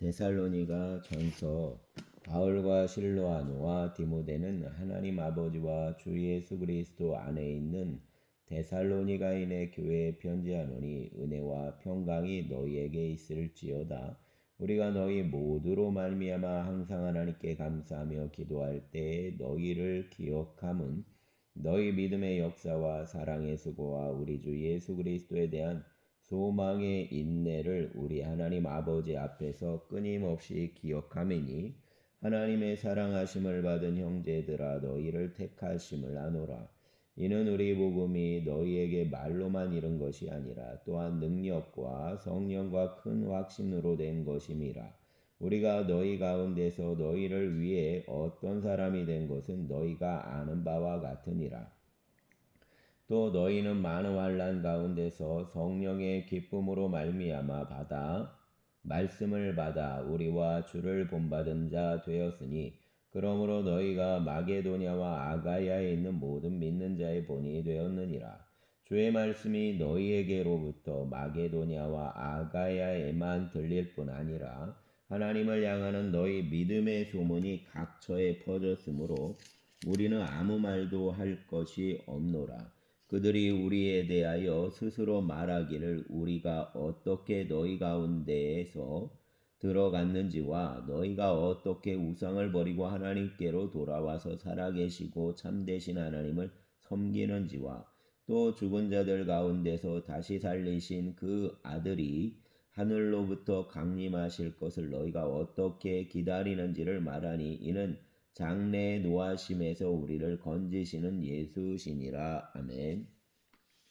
데살로니가 전서. 바울과 실로아노와 디모데는 하나님 아버지와 주 예수 그리스도 안에 있는 데살로니가인의 교회에 편지하노니 은혜와 평강이 너희에게 있을지어다. 우리가 너희 모두로 말미암아 항상 하나님께 감사하며 기도할 때에 너희를 기억함은 너희 믿음의 역사와 사랑의 수고와 우리 주 예수 그리스도에 대한 소망의 인내를 우리 하나님 아버지 앞에서 끊임없이 기억함이니 하나님의 사랑하심을 받은 형제들아 너희를 택하심을 아노라. 이는 우리 복음이 너희에게 말로만 이른 것이 아니라 또한 능력과 성령과 큰 확신으로 된 것임이라. 우리가 너희 가운데서 너희를 위해 어떤 사람이 된 것은 너희가 아는 바와 같으니라. 또 너희는 많은 환난 가운데서 성령의 기쁨으로 말미암아 말씀을 받아 우리와 주를 본받은 자 되었으니 그러므로 너희가 마게도냐와 아가야에 있는 모든 믿는 자의 본이 되었느니라. 주의 말씀이 너희에게로부터 마게도냐와 아가야에만 들릴 뿐 아니라 하나님을 향하는 너희 믿음의 소문이 각처에 퍼졌으므로 우리는 아무 말도 할 것이 없노라. 그들이 우리에 대하여 스스로 말하기를 우리가 어떻게 너희 가운데에서 들어갔는지와 너희가 어떻게 우상을 버리고 하나님께로 돌아와서 살아계시고 참되신 하나님을 섬기는지와 또 죽은 자들 가운데서 다시 살리신 그 아들이 하늘로부터 강림하실 것을 너희가 어떻게 기다리는지를 말하니 이는 장래의 노하심에서 우리를 건지시는 예수시니라. 아멘.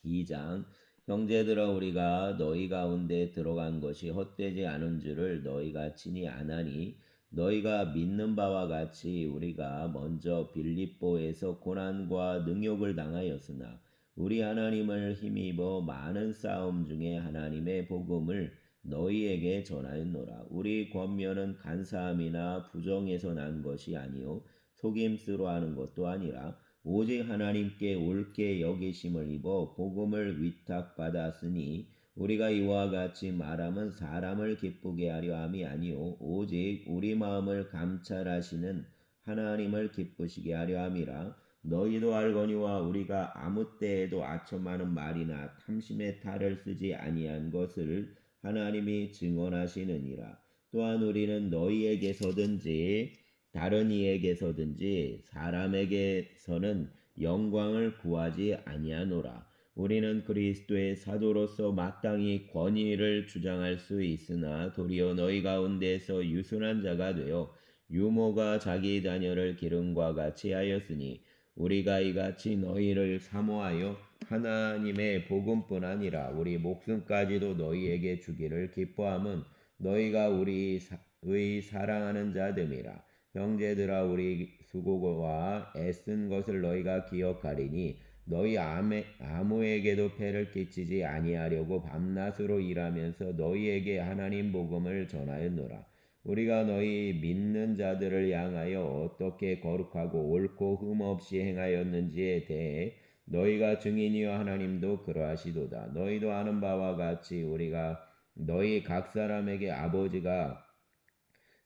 2장. 형제들아 우리가 너희 가운데 들어간 것이 헛되지 않은 줄을 너희가 친히 아나니 너희가 믿는 바와 같이 우리가 먼저 빌립보에서 고난과 능욕을 당하였으나 우리 하나님을 힘입어 많은 싸움 중에 하나님의 복음을 너희에게 전하였노라. 우리 권면은 간사함이나 부정에서 난 것이 아니요 속임수로 하는 것도 아니라 오직 하나님께 옳게 여기심을 입어 복음을 위탁받았으니 우리가 이와 같이 말함은 사람을 기쁘게 하려 함이 아니요 오직 우리 마음을 감찰하시는 하나님을 기쁘시게 하려 함이라. 너희도 알거니와 우리가 아무 때에도 아첨하는 말이나 탐심의 탈을 쓰지 아니한 것을 하나님이 증언하시느니라. 또한 우리는 너희에게서든지 다른 이에게서든지 사람에게서는 영광을 구하지 아니하노라. 우리는 그리스도의 사도로서 마땅히 권위를 주장할 수 있으나 도리어 너희 가운데서 유순한 자가 되어 유모가 자기 자녀를 기름과 같이 하였으니 우리가 이같이 너희를 사모하여 하나님의 복음뿐 아니라 우리 목숨까지도 너희에게 주기를 기뻐함은 너희가 우리의 사랑하는 자됨이라. 형제들아 우리 수고와 애쓴 것을 너희가 기억하리니 너희 아무에게도 폐를 끼치지 아니하려고 밤낮으로 일하면서 너희에게 하나님 복음을 전하였노라. 우리가 너희 믿는 자들을 향하여 어떻게 거룩하고 옳고 흠없이 행하였는지에 대해 너희가 증인이여 하나님도 그러하시도다. 너희도 아는 바와 같이 우리가 너희 각 사람에게 아버지가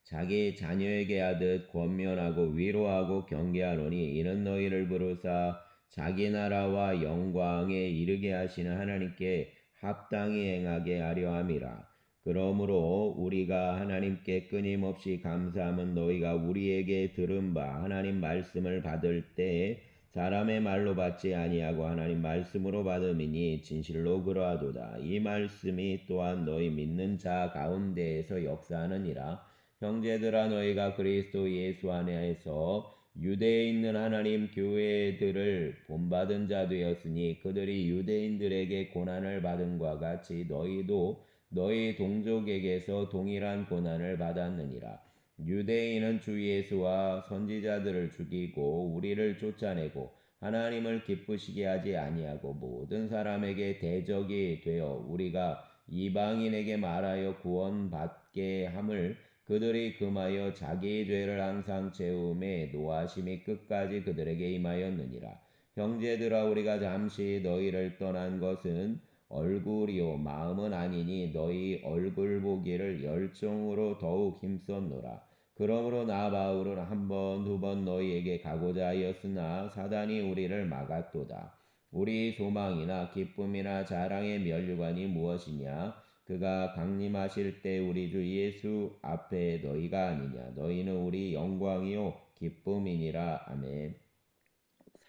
자기 자녀에게 하듯 권면하고 위로하고 경계하노니 이는 너희를 부르사 자기 나라와 영광에 이르게 하시는 하나님께 합당히 행하게 하려 함이라. 그러므로 우리가 하나님께 끊임없이 감사함은 너희가 우리에게 들은 바 하나님 말씀을 받을 때 사람의 말로 받지 아니하고 하나님 말씀으로 받음이니 진실로 그러하도다. 이 말씀이 또한 너희 믿는 자 가운데에서 역사하느니라. 형제들아 너희가 그리스도 예수 안에서 유대에 있는 하나님 교회들을 본받은 자 되었으니 그들이 유대인들에게 고난을 받음과 같이 너희도 너희 동족에게서 동일한 고난을 받았느니라. 유대인은 주 예수와 선지자들을 죽이고 우리를 쫓아내고 하나님을 기쁘시게 하지 아니하고 모든 사람에게 대적이 되어 우리가 이방인에게 말하여 구원받게 함을 그들이 금하여 자기의 죄를 항상 채움에 노하심이 끝까지 그들에게 임하였느니라. 형제들아 우리가 잠시 너희를 떠난 것은 얼굴이요 마음은 아니니 너희 얼굴 보기를 열정으로 더욱 힘썼노라. 그러므로 나 바울은 한 번, 두 번 너희에게 가고자 하였으나 사단이 우리를 막았도다. 우리 소망이나 기쁨이나 자랑의 면류관이 무엇이냐? 그가 강림하실 때 우리 주 예수 앞에 너희가 아니냐? 너희는 우리 영광이요 기쁨이니라. 아멘.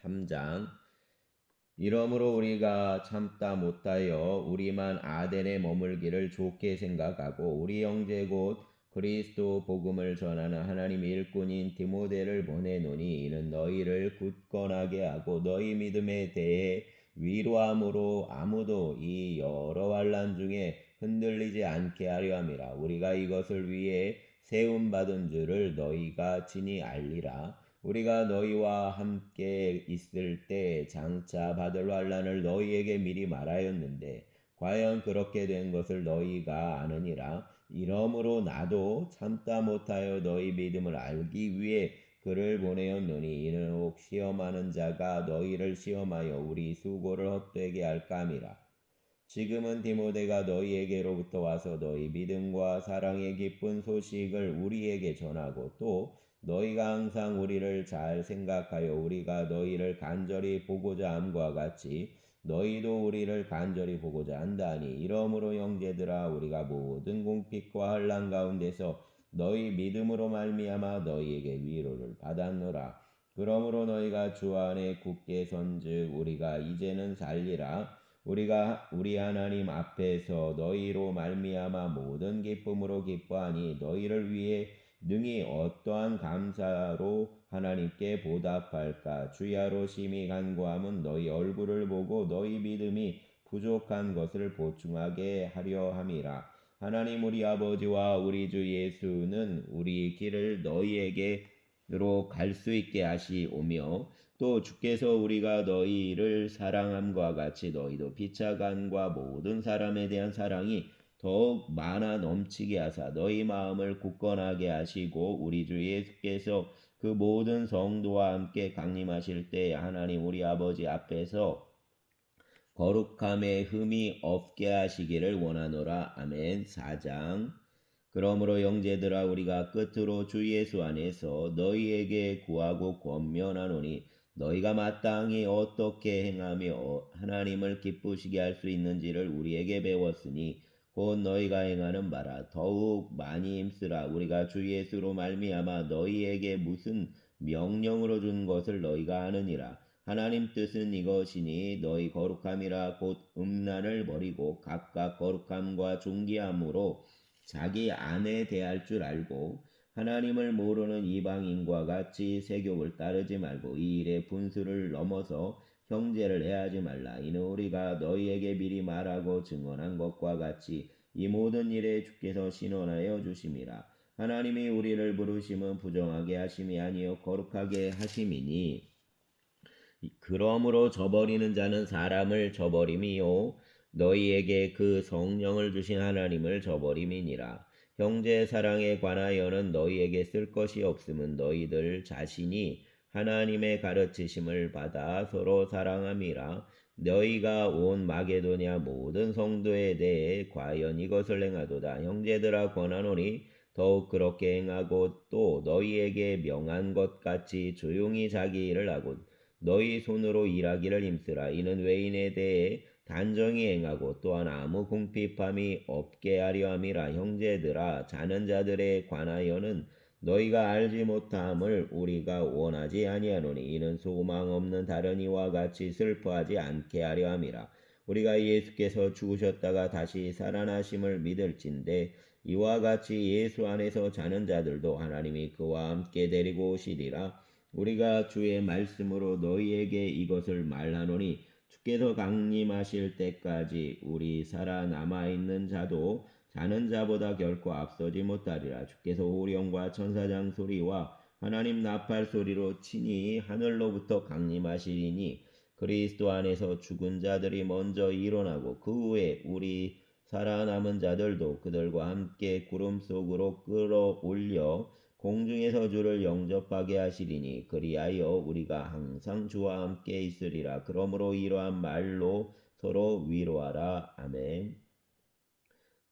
3장. 이러므로 우리가 참다 못하여 우리만 아덴에 머물기를 좋게 생각하고 우리 형제 곧 그리스도 복음을 전하는 하나님의 일꾼인 디모데를 보내노니 이는 너희를 굳건하게 하고 너희 믿음에 대해 위로함으로 아무도 이 여러 환난 중에 흔들리지 않게 하려 함이라. 우리가 이것을 위해 세움받은 줄을 너희가 친히 알리라. 우리가 너희와 함께 있을 때 장차 받을 환난을 너희에게 미리 말하였는데 과연 그렇게 된 것을 너희가 아느니라. 이러므로 나도 참다 못하여 너희 믿음을 알기 위해 그를 보내었노니 이는 혹 시험하는 자가 너희를 시험하여 우리 수고를 헛되게 할까 함이라. 지금은 디모데가 너희에게로부터 와서 너희 믿음과 사랑의 기쁜 소식을 우리에게 전하고 또 너희가 항상 우리를 잘 생각하여 우리가 너희를 간절히 보고자 함과 같이 너희도 우리를 간절히 보고자 한다니. 이러므로 형제들아 우리가 모든 궁핍과 환난 가운데서 너희 믿음으로 말미암아 너희에게 위로를 받았노라. 그러므로 너희가 주 안에 굳게 선즉 우리가 이제는 살리라. 우리가 우리 하나님 앞에서 너희로 말미암아 모든 기쁨으로 기뻐하니 너희를 위해 능히 어떠한 감사로 하나님께 보답할까. 주야로 심히 간구함은 너희 얼굴을 보고 너희 믿음이 부족한 것을 보충하게 하려 함이라. 하나님 우리 아버지와 우리 주 예수는 우리 길을 너희에게로 갈 수 있게 하시오며 또 주께서 우리가 너희를 사랑함과 같이 너희도 피차간과 모든 사람에 대한 사랑이 더욱 많아 넘치게 하사 너희 마음을 굳건하게 하시고 우리 주 예수께서 그 모든 성도와 함께 강림하실 때 하나님 우리 아버지 앞에서 거룩함에 흠이 없게 하시기를 원하노라. 아멘. 4장. 그러므로 형제들아 우리가 끝으로 주 예수 안에서 너희에게 구하고 권면하노니 너희가 마땅히 어떻게 행하며 하나님을 기쁘시게 할 수 있는지를 우리에게 배웠으니 곧 너희가 행하는 바라 더욱 많이 힘쓰라. 우리가 주 예수로 말미암아 너희에게 무슨 명령으로 준 것을 너희가 아느니라. 하나님 뜻은 이것이니 너희 거룩함이라 곧 음란을 버리고 각각 거룩함과 존귀함으로 자기 아내 대할 줄 알고 하나님을 모르는 이방인과 같이 세욕을 따르지 말고 이 일에 분수를 넘어서 형제를 해하지 말라. 이는 우리가 너희에게 미리 말하고 증언한 것과 같이 이 모든 일에 주께서 신원하여 주심이라. 하나님이 우리를 부르심은 부정하게 하심이 아니요 거룩하게 하심이니 그러므로 저버리는 자는 사람을 저버림이요 너희에게 그 성령을 주신 하나님을 저버림이니라. 형제 사랑에 관하여는 너희에게 쓸 것이 없음은 너희들 자신이 하나님의 가르치심을 받아 서로 사랑함이라. 너희가 온 마게도냐 모든 성도에 대해 과연 이것을 행하도다. 형제들아 권하노니 더욱 그렇게 행하고 또 너희에게 명한 것 같이 조용히 자기 일을 하고 너희 손으로 일하기를 힘쓰라. 이는 외인에 대해 단정히 행하고 또한 아무 궁핍함이 없게 하려 함이라. 형제들아 자는 자들에 관하여는 너희가 알지 못함을 우리가 원하지 아니하노니 이는 소망 없는 다른 이와 같이 슬퍼하지 않게 하려 함이라. 우리가 예수께서 죽으셨다가 다시 살아나심을 믿을진데 이와 같이 예수 안에서 자는 자들도 하나님이 그와 함께 데리고 오시리라. 우리가 주의 말씀으로 너희에게 이것을 말하노니 주께서 강림하실 때까지 우리 살아남아 있는 자도 자는 자보다 결코 앞서지 못하리라. 주께서 호령과 천사장 소리와 하나님 나팔 소리로 친히 하늘로부터 강림하시리니 그리스도 안에서 죽은 자들이 먼저 일어나고 그 후에 우리 살아남은 자들도 그들과 함께 구름 속으로 끌어올려 공중에서 주를 영접하게 하시리니 그리하여 우리가 항상 주와 함께 있으리라. 그러므로 이러한 말로 서로 위로하라. 아멘.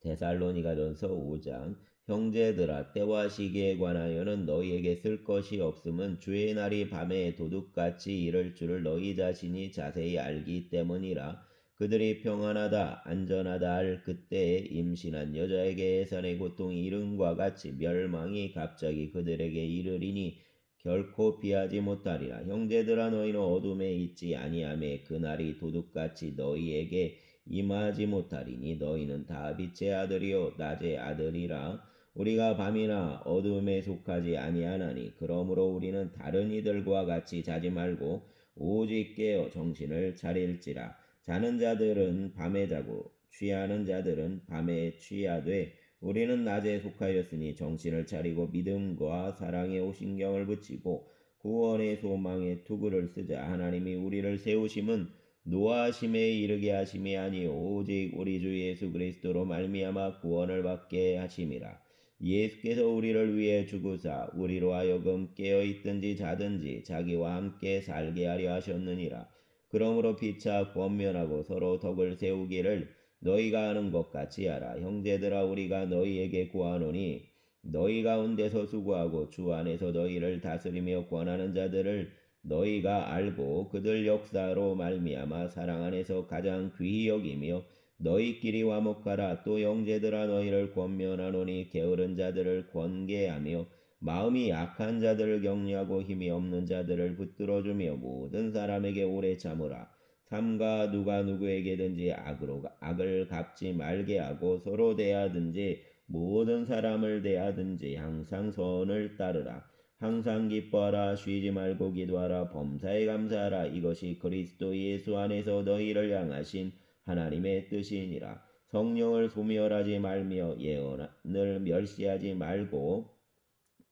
데살로니가전서 5장. 형제들아, 때와 시기에 관하여는 너희에게 쓸 것이 없음은 주의 날이 밤에 도둑같이 이를 줄을 너희 자신이 자세히 알기 때문이라. 그들이 평안하다 안전하다 할 그때에 임신한 여자에게 해산의 고통이 이른과 같이 멸망이 갑자기 그들에게 이르리니 결코 피하지 못하리라. 형제들아, 너희는 어둠에 있지 아니하매 그날이 도둑같이 너희에게 임하지 못하리니 너희는 다 빛의 아들이요 낮의 아들이라. 우리가 밤이나 어둠에 속하지 아니하나니 그러므로 우리는 다른 이들과 같이 자지 말고 오직 깨어 정신을 차릴지라. 자는 자들은 밤에 자고 취하는 자들은 밤에 취하되 우리는 낮에 속하였으니 정신을 차리고 믿음과 사랑에 오신경을 붙이고 구원의 소망에 투구를 쓰자. 하나님이 우리를 세우심은 노하심에 이르게 하심이 아니요 오직 우리 주 예수 그리스도로 말미암아 구원을 받게 하심이라. 예수께서 우리를 위해 죽으사 우리로 하여금 깨어있든지 자든지 자기와 함께 살게 하려 하셨느니라. 그러므로 피차 권면하고 서로 덕을 세우기를 너희가 하는 것 같이 하라. 형제들아, 우리가 너희에게 구하노니 너희 가운데서 수고하고 주 안에서 너희를 다스리며 권하는 자들을 너희가 알고 그들 역사로 말미암아 사랑 안에서 가장 귀히 여기며 너희끼리 화목하라. 또 형제들아, 너희를 권면하노니 게으른 자들을 권계하며 마음이 약한 자들을 격려하고 힘이 없는 자들을 붙들어주며 모든 사람에게 오래 참으라. 삼가 누가 누구에게든지 악을 갚지 말게 하고 서로 대하든지 모든 사람을 대하든지 항상 선을 따르라. 항상 기뻐하라. 쉬지 말고 기도하라. 범사에 감사하라. 이것이 그리스도 예수 안에서 너희를 향하신 하나님의 뜻이니라. 성령을 소멸하지 말며 예언을 멸시하지 말고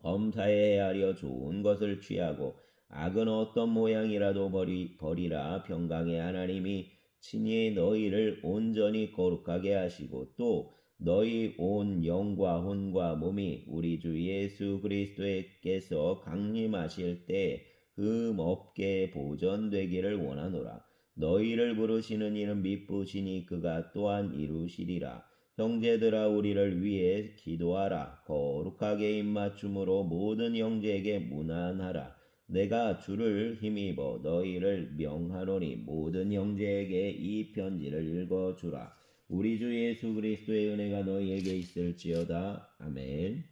범사에 헤아려 좋은 것을 취하고 악은 어떤 모양이라도 버리라. 평강의 하나님이 친히 너희를 온전히 거룩하게 하시고 또 너희 온 영과 혼과 몸이 우리 주 예수 그리스도께서 강림하실 때 흠없게 보존되기를 원하노라. 너희를 부르시는 이는 미쁘시니 그가 또한 이루시리라. 형제들아, 우리를 위해 기도하라. 거룩하게 입맞춤으로 모든 형제에게 문안하라. 내가 주를 힘입어 너희를 명하노니 모든 형제에게 이 편지를 읽어주라. 우리 주 예수 그리스도의 은혜가 너희에게 있을지어다. 아멘.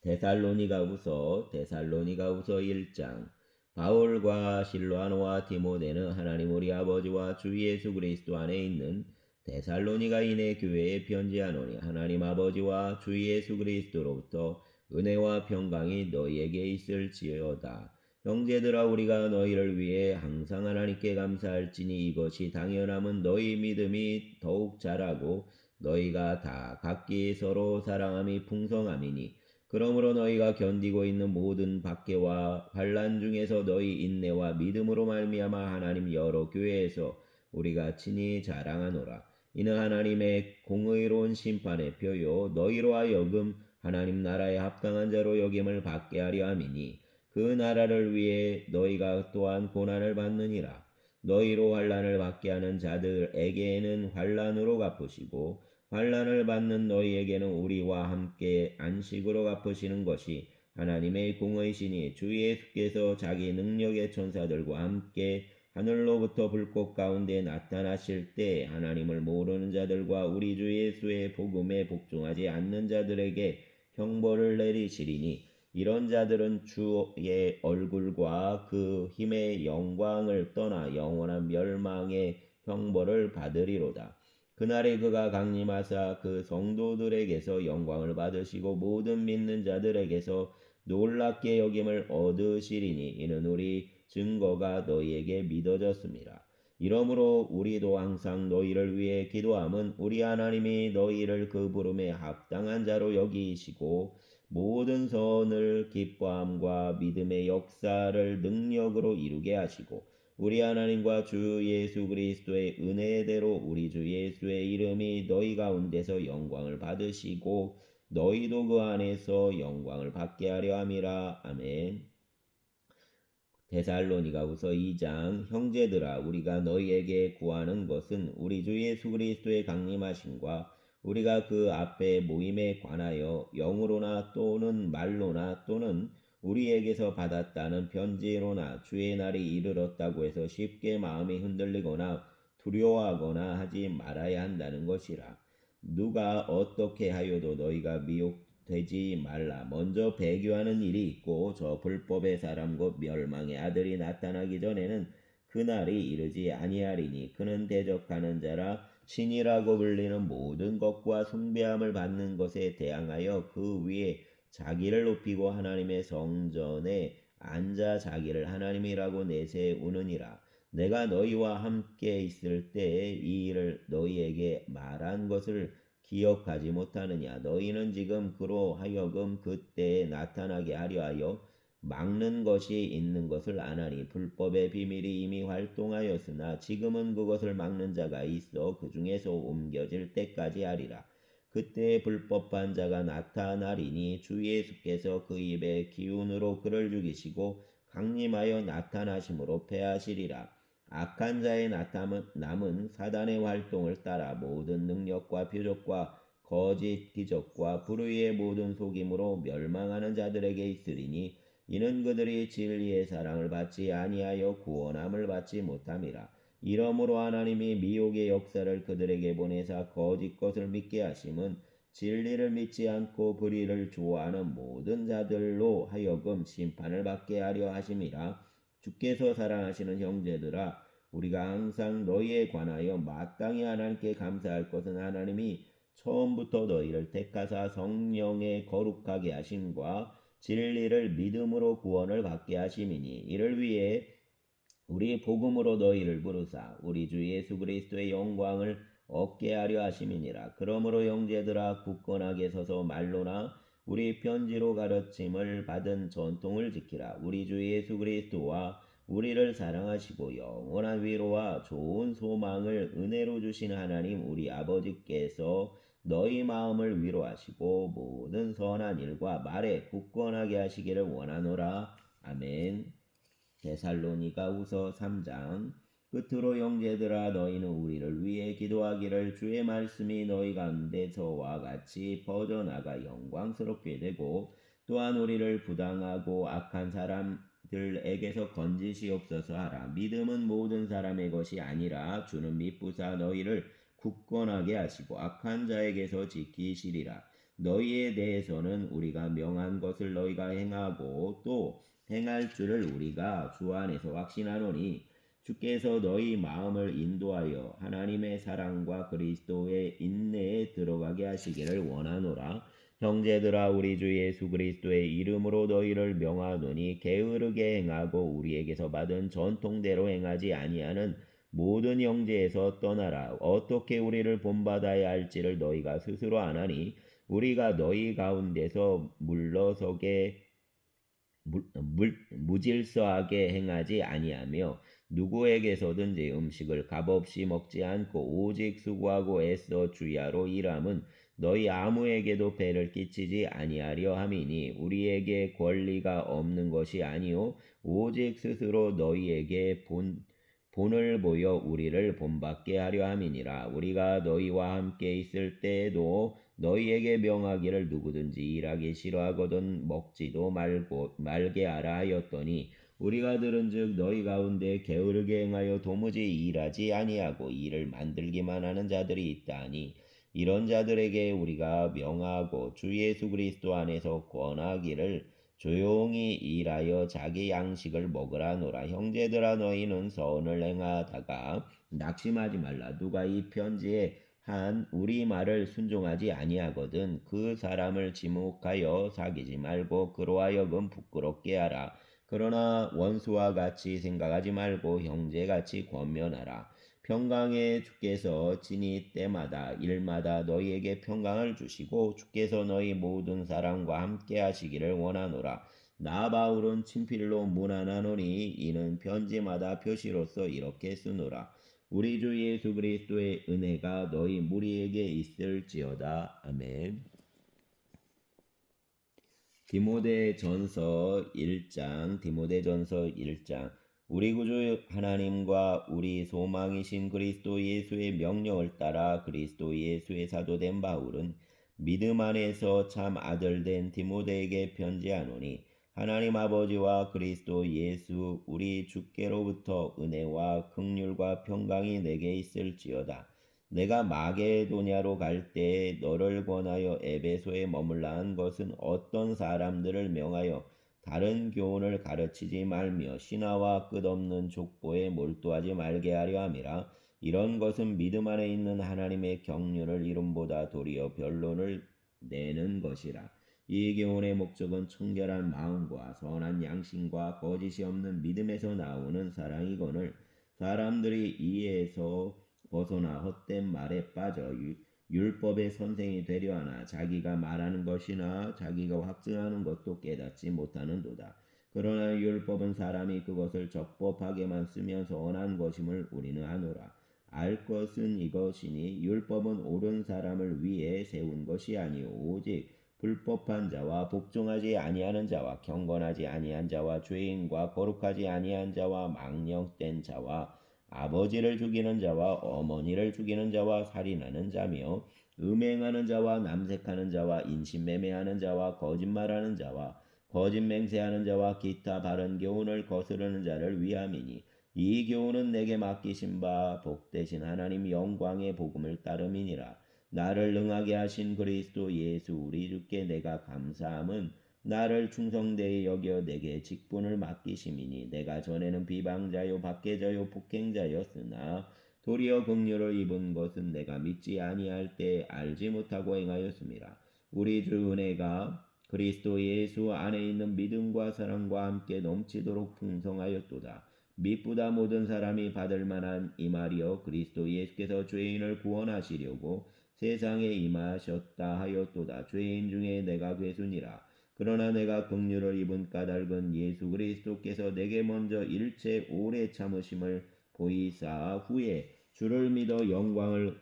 데살로니가후서 1장. 바울과 실로아노와 디모데는 하나님 우리 아버지와 주 예수 그리스도 안에 있는 데살로니가인의 교회에 편지하노니 하나님 아버지와 주 예수 그리스도로부터 은혜와 평강이 너희에게 있을지어다. 형제들아, 우리가 너희를 위해 항상 하나님께 감사할지니 이것이 당연함은 너희 믿음이 더욱 자라고 너희가 다 각기 서로 사랑함이 풍성함이니. 그러므로 너희가 견디고 있는 모든 박해와 환난 중에서 너희 인내와 믿음으로 말미암아 하나님 여러 교회에서 우리가 친히 자랑하노라. 이는 하나님의 공의로운 심판의 표요 너희로 하여금 하나님 나라에 합당한 자로 여김을 받게 하려 함이니 그 나라를 위해 너희가 또한 고난을 받느니라. 너희로 환난을 받게 하는 자들에게는 환난으로 갚으시고 환난을 받는 너희에게는 우리와 함께 안식으로 갚으시는 것이 하나님의 공의시니 주 예수께서 자기 능력의 천사들과 함께 하늘로부터 불꽃 가운데 나타나실 때 하나님을 모르는 자들과 우리 주 예수의 복음에 복종하지 않는 자들에게 형벌을 내리시리니 이런 자들은 주의 얼굴과 그 힘의 영광을 떠나 영원한 멸망의 형벌을 받으리로다. 그날에 그가 강림하사 그 성도들에게서 영광을 받으시고 모든 믿는 자들에게서 놀랍게 여김을 얻으시리니 이는 우리 증거가 너희에게 믿어졌습니다. 이러므로 우리도 항상 너희를 위해 기도함은 우리 하나님이 너희를 그 부름에 합당한 자로 여기시고 모든 선을 기뻐함과 믿음의 역사를 능력으로 이루게 하시고 우리 하나님과 주 예수 그리스도의 은혜대로 우리 주 예수의 이름이 너희 가운데서 영광을 받으시고 너희도 그 안에서 영광을 받게 하려 함이라. 아멘. 데살로니가후서 2장. 형제들아, 우리가 너희에게 구하는 것은 우리 주 예수 그리스도의 강림하심과 우리가 그 앞에 모임에 관하여 영으로나 또는 말로나 또는 우리에게서 받았다는 편지로나 주의 날이 이르렀다고 해서 쉽게 마음이 흔들리거나 두려워하거나 하지 말아야 한다는 것이라. 누가 어떻게 하여도 너희가 미혹되지 말라. 먼저 배교하는 일이 있고 저 불법의 사람 곧 멸망의 아들이 나타나기 전에는 그날이 이르지 아니하리니 그는 대적하는 자라 신이라고 불리는 모든 것과 숭배함을 받는 것에 대항하여 그 위에 자기를 높이고 하나님의 성전에 앉아 자기를 하나님이라고 내세우느니라. 내가 너희와 함께 있을 때에 이 일을 너희에게 말한 것을 기억하지 못하느냐. 너희는 지금 그로 하여금 그때에 나타나게 하려 하여 막는 것이 있는 것을 아나니 불법의 비밀이 이미 활동하였으나 지금은 그것을 막는 자가 있어 그 중에서 옮겨질 때까지 하리라. 그때 불법한 자가 나타나리니 주 예수께서 그 입의 기운으로 그를 죽이시고 강림하여 나타나심으로 패하시리라. 악한 자의 남은 사단의 활동을 따라 모든 능력과 표적과 거짓 기적과 불의의 모든 속임으로 멸망하는 자들에게 있으리니 이는 그들이 진리의 사랑을 받지 아니하여 구원함을 받지 못함이라. 이러므로 하나님이 미혹의 역사를 그들에게 보내사 거짓 것을 믿게 하심은 진리를 믿지 않고 불의를 좋아하는 모든 자들로 하여금 심판을 받게 하려 하심이라. 주께서 사랑하시는 형제들아, 우리가 항상 너희에 관하여 마땅히 하나님께 감사할 것은 하나님이 처음부터 너희를 택하사 성령에 거룩하게 하심과 진리를 믿음으로 구원을 받게 하심이니 이를 위해 우리 복음으로 너희를 부르사 우리 주 예수 그리스도의 영광을 얻게 하려 하심이니라. 그러므로 형제들아, 굳건하게 서서 말로나 우리 편지로 가르침을 받은 전통을 지키라. 우리 주 예수 그리스도와 우리를 사랑하시고 영원한 위로와 좋은 소망을 은혜로 주신 하나님 우리 아버지께서 너희 마음을 위로하시고 모든 선한 일과 말에 굳건하게 하시기를 원하노라. 아멘. 데살로니가후서 3장. 끝으로 형제들아, 너희는 우리를 위해 기도하기를 주의 말씀이 너희 가운데 저와 같이 퍼져나가 영광스럽게 되고 또한 우리를 부당하고 악한 사람들에게서 건지시옵소서 하라. 믿음은 모든 사람의 것이 아니라 주는 미쁘사 너희를 굳건하게 하시고 악한 자에게서 지키시리라. 너희에 대해서는 우리가 명한 것을 너희가 행하고 또 행할 줄을 우리가 주 안에서 확신하노니 주께서 너희 마음을 인도하여 하나님의 사랑과 그리스도의 인내에 들어가게 하시기를 원하노라. 형제들아, 우리 주 예수 그리스도의 이름으로 너희를 명하노니 게으르게 행하고 우리에게서 받은 전통대로 행하지 아니하는 모든 형제에서 떠나라. 어떻게 우리를 본받아야 할지를 너희가 스스로 아나니 우리가 너희 가운데서 물러서게 무질서하게 행하지 아니하며 누구에게서든지 음식을 값없이 먹지 않고 오직 수고하고 애써 주야로 일함은 너희 아무에게도 배를 끼치지 아니하려 함이니 우리에게 권리가 없는 것이 아니요 오직 스스로 너희에게 본을 보여 우리를 본받게 하려 함이니라. 우리가 너희와 함께 있을 때에도 너희에게 명하기를 누구든지 일하기 싫어하거든 먹지도 말게 하라 하였더니 우리가 들은즉 너희 가운데 게으르게 행하여 도무지 일하지 아니하고 일을 만들기만 하는 자들이 있다니 이런 자들에게 우리가 명하고 주 예수 그리스도 안에서 권하기를 조용히 일하여 자기 양식을 먹으라 노라. 형제들아, 너희는 선을 행하다가 낙심하지 말라. 누가 이 편지에 한 우리 말을 순종하지 아니하거든 그 사람을 지목하여 사귀지 말고 그로 하여금 부끄럽게 하라. 그러나 원수와 같이 생각하지 말고 형제같이 권면하라. 평강의 주께서 친히 때마다 일마다 너희에게 평강을 주시고 주께서 너희 모든 사람과 함께 하시기를 원하노라. 나 바울은 친필로 문안하노니 이는 편지마다 표시로서 이렇게 쓰노라. 우리 주 예수 그리스도의 은혜가 너희 무리에게 있을지어다. 아멘. 디모데전서 1장 우리 구주 하나님과 우리 소망이신 그리스도 예수의 명령을 따라 그리스도 예수의 사도된 바울은 믿음 안에서 참 아들 된 디모데에게 편지하노니 하나님 아버지와 그리스도 예수 우리 주께로부터 은혜와 긍휼과 평강이 내게 있을지어다. 내가 마게도냐로 갈 때에 너를 권하여 에베소에 머물라 한 것은 어떤 사람들을 명하여 다른 교훈을 가르치지 말며 신화와 끝없는 족보에 몰두하지 말게 하려 함이라. 이런 것은 믿음 안에 있는 하나님의 경륜을 이름보다 도리어 변론을 내는 것이라. 이 교훈의 목적은 청결한 마음과 선한 양심과 거짓이 없는 믿음에서 나오는 사랑이거늘 사람들이 이에서 벗어나 헛된 말에 빠져 율법의 선생이 되려 하나 자기가 말하는 것이나 자기가 확증하는 것도 깨닫지 못하는도다. 그러나 율법은 사람이 그것을 적법하게만 쓰면서 언한 것임을 우리는 아노라. 알 것은 이것이니 율법은 옳은 사람을 위해 세운 것이 아니오 오직 불법한 자와 복종하지 아니하는 자와 경건하지 아니한 자와 죄인과 거룩하지 아니한 자와 망령된 자와 아버지를 죽이는 자와 어머니를 죽이는 자와 살인하는 자며 음행하는 자와 남색하는 자와 인신매매하는 자와 거짓말하는 자와 거짓 맹세하는 자와 기타 바른 교훈을 거스르는 자를 위함이니 이 교훈은 내게 맡기신 바 복되신 하나님 영광의 복음을 따름이니라. 나를 능하게 하신 그리스도 예수 우리 주께 내가 감사함은 나를 충성되이 여겨 내게 직분을 맡기심이니 내가 전에는 비방자요 박해자요 폭행자였으나 도리어 긍휼을 입은 것은 내가 믿지 아니할 때 알지 못하고 행하였습니다. 우리 주 은혜가 그리스도 예수 안에 있는 믿음과 사랑과 함께 넘치도록 풍성하였도다. 미쁘다 모든 사람이 받을 만한 이 말이여 그리스도 예수께서 죄인을 구원하시려고 세상에 임하셨다 하였도다. 죄인 중에 내가 괴순이라. 그러나 내가 긍휼을 입은 까닭은 예수 그리스도께서 내게 먼저 일체 오래 참으심을 보이사 후에 주를 믿어 영광을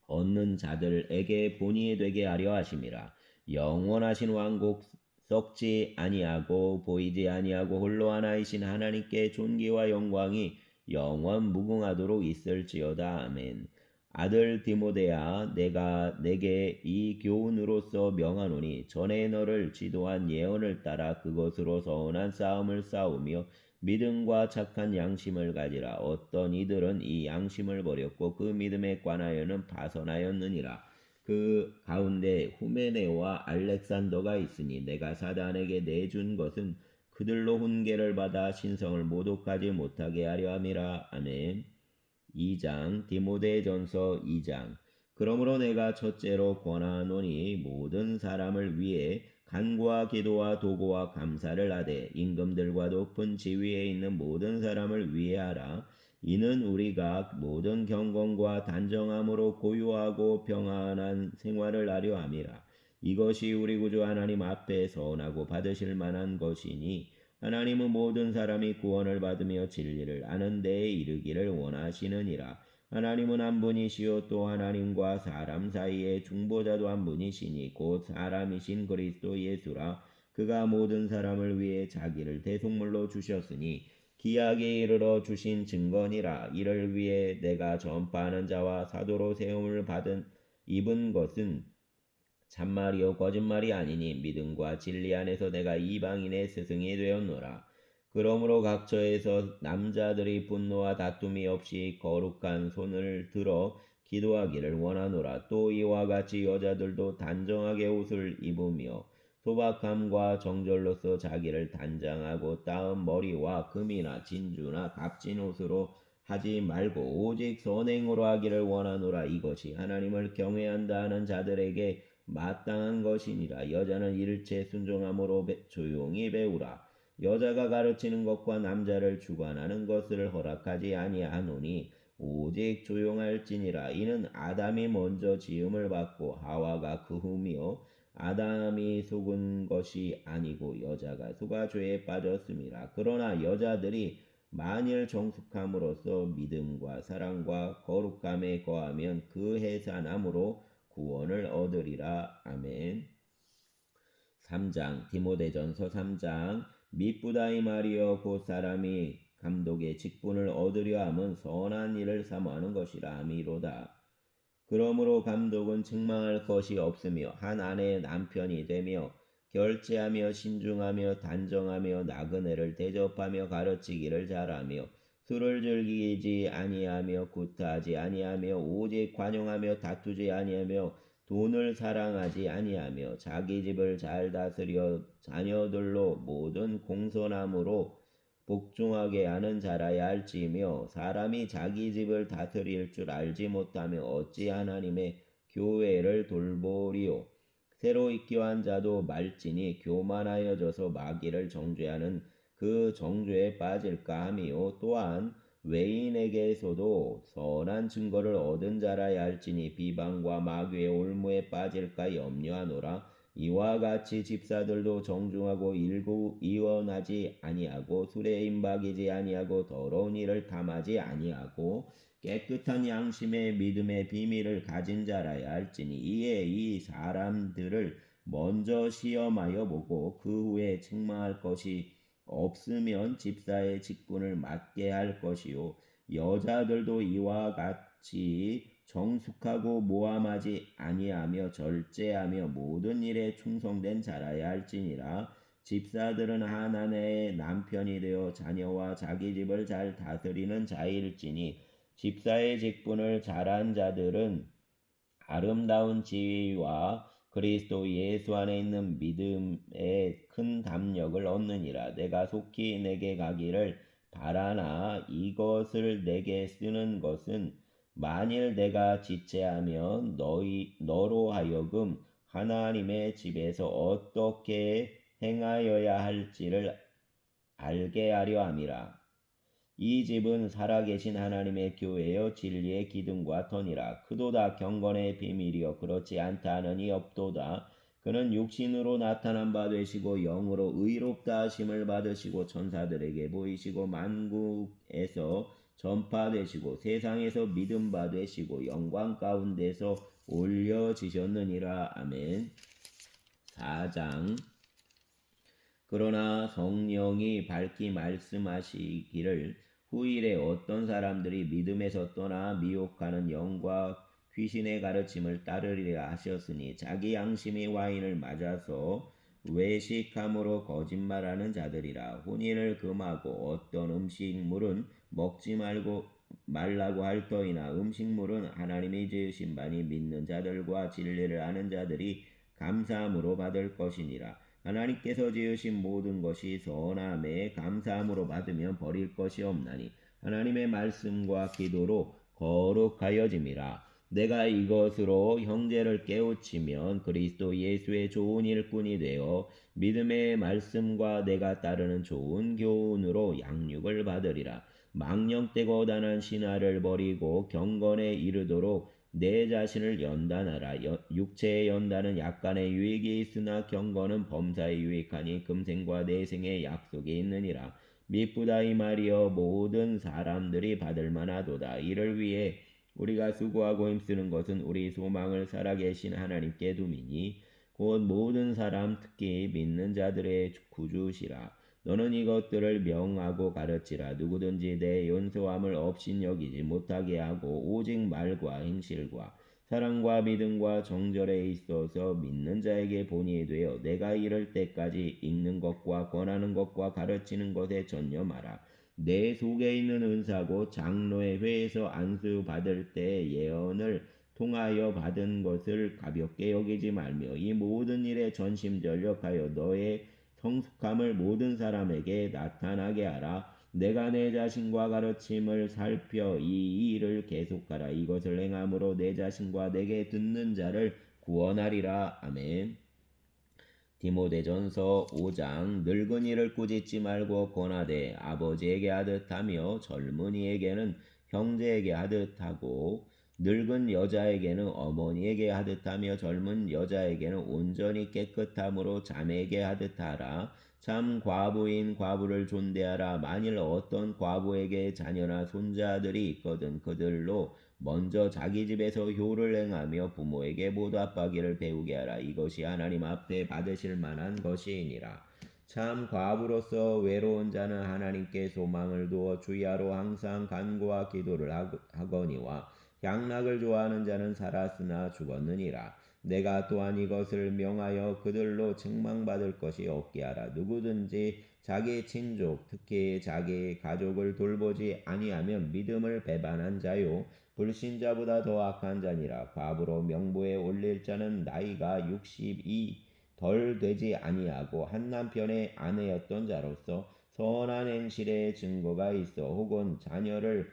얻는 자들에게 본이 되게 하려 하심이라. 영원하신 왕국 썩지 아니하고 보이지 아니하고 홀로 하나이신 하나님께 존귀와 영광이 영원 무궁하도록 있을지어다. 아멘. 아들 디모데야 내가 내게 이 교훈으로서 명하노니 전에 너를 지도한 예언을 따라 그것으로 선한 싸움을 싸우며 믿음과 착한 양심을 가지라. 어떤 이들은 이 양심을 버렸고 그 믿음에 관하여는 파선하였느니라. 그 가운데 후메네와 알렉산더가 있으니 내가 사단에게 내준 것은 그들로 훈계를 받아 신성을 모독하지 못하게 하려 함이라. 아멘. 2장 디모데전서 2장 그러므로 내가 첫째로 권하노니 모든 사람을 위해 간구와 기도와 도구와 감사를 하되 임금들과 높은 지위에 있는 모든 사람을 위해 하라. 이는 우리가 모든 경건과 단정함으로 고요하고 평안한 생활을 하려 함이라. 이것이 우리 구주 하나님 앞에 선하고 받으실 만한 것이니 하나님은 모든 사람이 구원을 받으며 진리를 아는 데에 이르기를 원하시느니라. 하나님은 한 분이시요 또 하나님과 사람 사이에 중보자도 한 분이시니 곧 사람이신 그리스도 예수라. 그가 모든 사람을 위해 자기를 대속물로 주셨으니 기약에 이르러 주신 증거니라. 이를 위해 내가 전파하는 자와 사도로 세움을 입은 것은 참말이요 거짓말이 아니니 믿음과 진리 안에서 내가 이방인의 스승이 되었노라. 그러므로 각처에서 남자들이 분노와 다툼이 없이 거룩한 손을 들어 기도하기를 원하노라. 또 이와 같이 여자들도 단정하게 옷을 입으며 소박함과 정절로서 자기를 단장하고 따은 머리와 금이나 진주나 값진 옷으로 하지 말고 오직 선행으로 하기를 원하노라. 이것이 하나님을 경외한다 하는 자들에게 마땅한 것이니라. 여자는 일체 순종함으로 조용히 배우라. 여자가 가르치는 것과 남자를 주관하는 것을 허락하지 아니하노니 오직 조용할지니라. 이는 아담이 먼저 지음을 받고 하와가 그 후며 아담이 속은 것이 아니고 여자가 속아 죄에 빠졌음이라. 그러나 여자들이 만일 정숙함으로써 믿음과 사랑과 거룩함에 거하면 그 해산함으로 구원을 얻으리라. 아멘. 3장 디모데전서 3장 미쁘다 이 말이여 곧 사람이 감독의 직분을 얻으려 함은 선한 일을 사모하는 것이라 함이로다. 그러므로 감독은 책망할 것이 없으며 한 아내의 남편이 되며 결제하며 신중하며 단정하며 나그네를 대접하며 가르치기를 잘하며 술을 즐기지 아니하며 구타하지 아니하며 오직 관용하며 다투지 아니하며 돈을 사랑하지 아니하며 자기 집을 잘 다스려 자녀들로 모든 공손함으로 복종하게 하는 자라야 할지며 사람이 자기 집을 다스릴 줄 알지 못하며 어찌 하나님의 교회를 돌보리요. 새로 입교한 자도 말지니 교만하여져서 마귀를 정죄하는 그 정죄에 빠질까 하미요. 또한 외인에게서도 선한 증거를 얻은 자라야 할지니 비방과 마귀의 올무에 빠질까 염려하노라. 이와 같이 집사들도 정중하고 일구이원하지 아니하고 술에 임박이지 아니하고 더러운 일을 탐하지 아니하고 깨끗한 양심의 믿음의 비밀을 가진 자라야 할지니 이에 이 사람들을 먼저 시험하여 보고 그 후에 책망할 것이 없으면 집사의 직분을 맡게 할 것이요. 여자들도 이와 같이 정숙하고 모함하지 아니하며 절제하며 모든 일에 충성된 자라야 할지니라. 집사들은 한 아내의 남편이 되어 자녀와 자기 집을 잘 다스리는 자일지니 집사의 직분을 잘한 자들은 아름다운 지위와 그리스도 예수 안에 있는 믿음의 큰 담력을 얻느니라. 내가 속히 내게 가기를 바라나 이것을 내게 쓰는 것은 만일 내가 지체하면 너로 하여금 하나님의 집에서 어떻게 행하여야 할지를 알게 하려 함이라. 이 집은 살아계신 하나님의 교회여 진리의 기둥과 터니라. 그도다 경건의 비밀이여 그렇지 않다 하느니 없도다. 그는 육신으로 나타난 바 되시고 영으로 의롭다 하심을 받으시고 천사들에게 보이시고 만국에서 전파되시고 세상에서 믿음 바 되시고 영광 가운데서 올려지셨느니라. 아멘. 4장 그러나 성령이 밝히 말씀하시기를 후일에 어떤 사람들이 믿음에서 떠나 미혹하는 영과 귀신의 가르침을 따르리라 하셨으니 자기 양심이 와인을 맞아서 외식함으로 거짓말하는 자들이라. 혼인을 금하고 어떤 음식물은 먹지 말라고 할 터이나 음식물은 하나님이 지으신 바니 믿는 자들과 진리를 아는 자들이 감사함으로 받을 것이니라. 하나님께서 지으신 모든 것이 선함에 감사함으로 받으면 버릴 것이 없나니 하나님의 말씀과 기도로 거룩하여짐이라. 내가 이것으로 형제를 깨우치면 그리스도 예수의 좋은 일꾼이 되어 믿음의 말씀과 내가 따르는 좋은 교훈으로 양육을 받으리라. 망령되고 단한 신화를 버리고 경건에 이르도록 내 자신을 연단하라. 육체의 연단은 약간의 유익이 있으나 경건은 범사에 유익하니 금생과 내생의 약속이 있느니라. 미쁘다 이 말이여 모든 사람들이 받을 만하도다. 이를 위해 우리가 수고하고 힘쓰는 것은 우리 소망을 살아계신 하나님께 둠이니 곧 모든 사람 특히 믿는 자들의 구주시라. 너는 이것들을 명하고 가르치라. 누구든지 내 연소함을 업신여기지 못하게 하고 오직 말과 행실과 사랑과 믿음과 정절에 있어서 믿는 자에게 본이 되어 내가 이를 때까지 읽는 것과 권하는 것과 가르치는 것에 전념하라. 내 속에 있는 은사고 장로의 회에서 안수 받을 때 예언을 통하여 받은 것을 가볍게 여기지 말며 이 모든 일에 전심전력하여 너의 성숙함을 모든 사람에게 나타나게 하라. 내가 내 자신과 가르침을 살펴 이 일을 계속하라. 이것을 행함으로 내 자신과 내게 듣는 자를 구원하리라. 아멘. 디모데전서 5장 늙은이를 꾸짖지 말고 권하되 아버지에게 하듯하며 젊은이에게는 형제에게 하듯하고 늙은 여자에게는 어머니에게 하듯하며 젊은 여자에게는 온전히 깨끗함으로 자매에게 하듯하라. 참 과부인 과부를 존대하라. 만일 어떤 과부에게 자녀나 손자들이 있거든 그들로 먼저 자기 집에서 효를 행하며 부모에게 보답하기를 배우게 하라. 이것이 하나님 앞에 받으실 만한 것이니라. 참 과부로서 외로운 자는 하나님께 소망을 두어 주야로 항상 간구와 기도를 하거니와 향락을 좋아하는 자는 살았으나 죽었느니라. 내가 또한 이것을 명하여 그들로 책망받을 것이 없게 하라. 누구든지 자기 친족 특히 자기 가족을 돌보지 아니하면 믿음을 배반한 자요 불신자보다 더 악한 자니라. 과부로 명부에 올릴 자는 나이가 60이 덜 되지 아니하고 한 남편의 아내였던 자로서 선한 행실의 증거가 있어 혹은 자녀를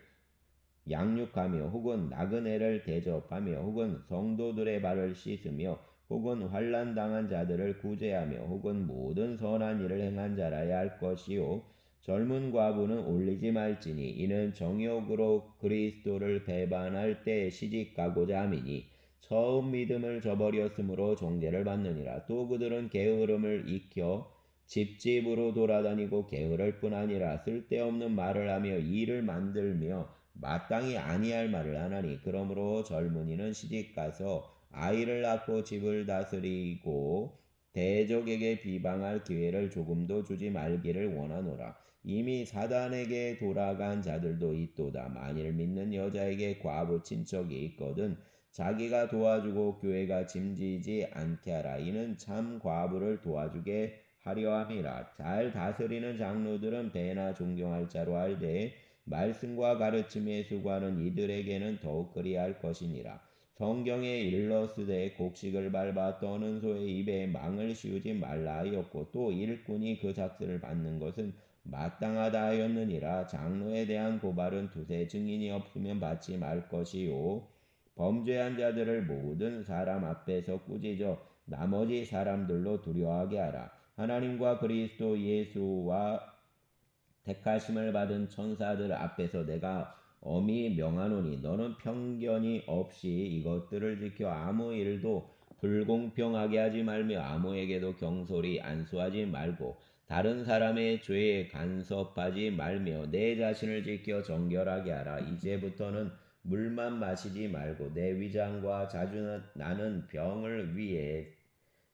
양육하며 혹은 나그네를 대접하며 혹은 성도들의 발을 씻으며 혹은 환난 당한 자들을 구제하며 혹은 모든 선한 일을 행한 자라야 할 것이요 젊은 과부는 올리지 말지니 이는 정욕으로 그리스도를 배반할 때 시집가고자 함이니 처음 믿음을 저버렸으므로 정죄를 받느니라. 또 그들은 게으름을 익혀 집집으로 돌아다니고 게으를 뿐 아니라 쓸데없는 말을 하며 일을 만들며 마땅히 아니할 말을 하나니 그러므로 젊은이는 시집가서 아이를 낳고 집을 다스리고 대적에게 비방할 기회를 조금도 주지 말기를 원하노라. 이미 사단에게 돌아간 자들도 있도다. 만일 믿는 여자에게 과부 친척이 있거든 자기가 도와주고 교회가 짐지지 않게 하라. 이는 참 과부를 도와주게 하려 함이라. 잘 다스리는 장로들은 배나 존경할 자로 알되 말씀과 가르침에 수고하는 이들에게는 더욱 그리할 것이니라. 성경에 일러스되 곡식을 밟아 떠는 소의 입에 망을 씌우지 말라 하였고 또 일꾼이 그 삭슬을 받는 것은 마땅하다 하였느니라. 장로에 대한 고발은 두세 증인이 없으면 받지 말 것이요 범죄한 자들을 모든 사람 앞에서 꾸짖어 나머지 사람들로 두려워하게 하라. 하나님과 그리스도 예수와 택하심을 받은 천사들 앞에서 내가 엄히 명하노니 너는 편견이 없이 이것들을 지켜 아무 일도 불공평하게 하지 말며 아무에게도 경솔히 안수하지 말고 다른 사람의 죄에 간섭하지 말며 내 자신을 지켜 정결하게 하라. 이제부터는 물만 마시지 말고 내 위장과 자주 나는 병을 위해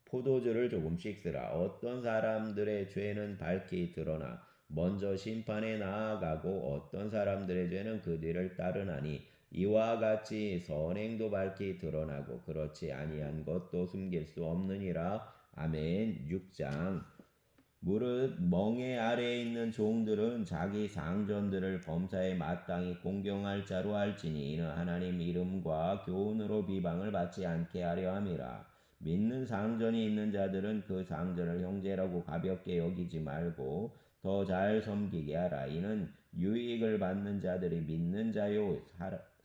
포도주를 조금씩 쓰라. 어떤 사람들의 죄는 밝히 드러나 먼저 심판에 나아가고 어떤 사람들의 죄는 그 뒤를 따르나니 이와 같이 선행도 밝히 드러나고 그렇지 아니한 것도 숨길 수 없느니라. 아멘. 6장 무릇 멍에 아래에 있는 종들은 자기 상전들을 범사에 마땅히 공경할 자로 할지니 이는 하나님 이름과 교훈으로 비방을 받지 않게 하려 함이라. 믿는 상전이 있는 자들은 그 상전을 형제라고 가볍게 여기지 말고 더 잘 섬기게 하라. 이는 유익을 받는 자들이 믿는 자요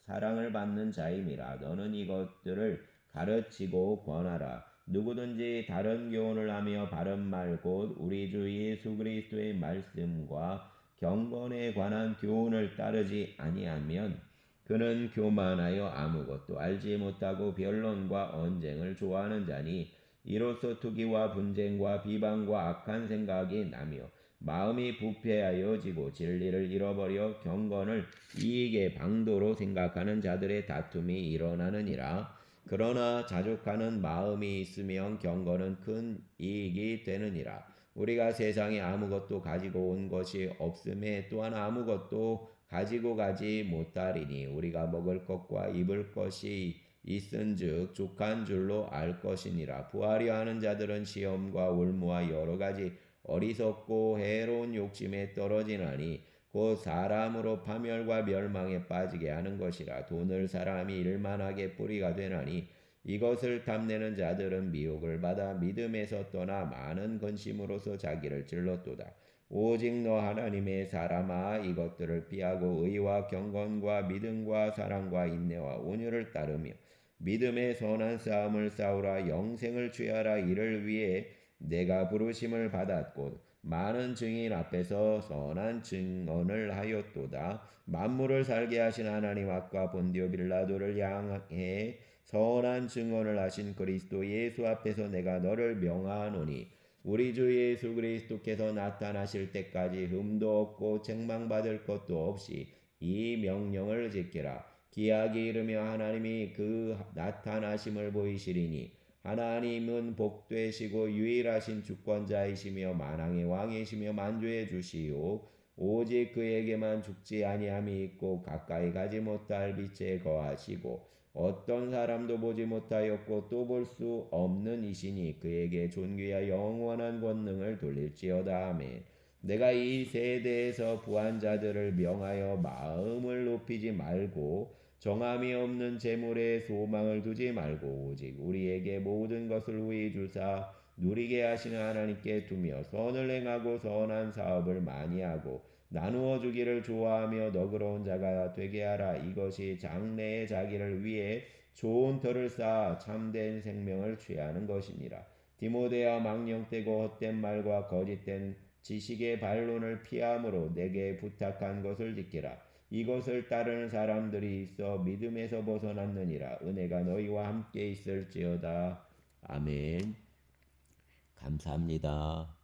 사랑을 받는 자임이라. 너는 이것들을 가르치고 권하라. 누구든지 다른 교훈을 하며 바른 말 곧 우리 주 예수 그리스도의 말씀과 경건에 관한 교훈을 따르지 아니하면 그는 교만하여 아무것도 알지 못하고 변론과 언쟁을 좋아하는 자니 이로써 투기와 분쟁과 비방과 악한 생각이 나며 마음이 부패하여지고 진리를 잃어버려 경건을 이익의 방도로 생각하는 자들의 다툼이 일어나느니라. 그러나 자족하는 마음이 있으면 경건은 큰 이익이 되느니라. 우리가 세상에 아무것도 가지고 온 것이 없음에 또한 아무것도 가지고 가지 못하리니 우리가 먹을 것과 입을 것이 있은즉 족한 줄로 알 것이니라. 부하려 하는 자들은 시험과 올무와 여러 가지 어리석고 해로운 욕심에 떨어지나니 곧 사람으로 파멸과 멸망에 빠지게 하는 것이라. 돈을 사람이 일만하게 뿌리가 되나니 이것을 탐내는 자들은 미혹을 받아 믿음에서 떠나 많은 근심으로서 자기를 찔렀도다. 오직 너 하나님의 사람아 이것들을 피하고 의와 경건과 믿음과 사랑과 인내와 온유를 따르며 믿음의 선한 싸움을 싸우라. 영생을 취하라. 이를 위해 내가 부르심을 받았고 많은 증인 앞에서 선한 증언을 하였도다. 만물을 살게 하신 하나님 앞과 본디오 빌라도를 향해 선한 증언을 하신 그리스도 예수 앞에서 내가 너를 명하노니 우리 주 예수 그리스도께서 나타나실 때까지 흠도 없고 책망받을 것도 없이 이 명령을 지키라. 기약이 이르며 하나님이 그 나타나심을 보이시리니 하나님은 복되시고 유일하신 주권자이시며 만왕의 왕이시며 만주의 주시요 오직 그에게만 죽지 아니함이 있고 가까이 가지 못할 빛에 거하시고 어떤 사람도 보지 못하였고 또 볼 수 없는 이시니 그에게 존귀와 영원한 권능을 돌릴지어다. 아멘. 내가 이 세대에서 부한 자들을 명하여 마음을 높이지 말고 정함이 없는 재물에 소망을 두지 말고 오직 우리에게 모든 것을 후히 주사 누리게 하시는 하나님께 두며 선을 행하고 선한 사업을 많이 하고 나누어 주기를 좋아하며 너그러운 자가 되게 하라. 이것이 장래의 자기를 위해 좋은 터를 쌓아 참된 생명을 취하는 것이니라. 디모데야 망령되고 헛된 말과 거짓된 지식의 반론을 피함으로 내게 부탁한 것을 지키라. 이것을 따르는 사람들이 있어 믿음에서 벗어났느니라. 은혜가 너희와 함께 있을지어다. 아멘. 감사합니다.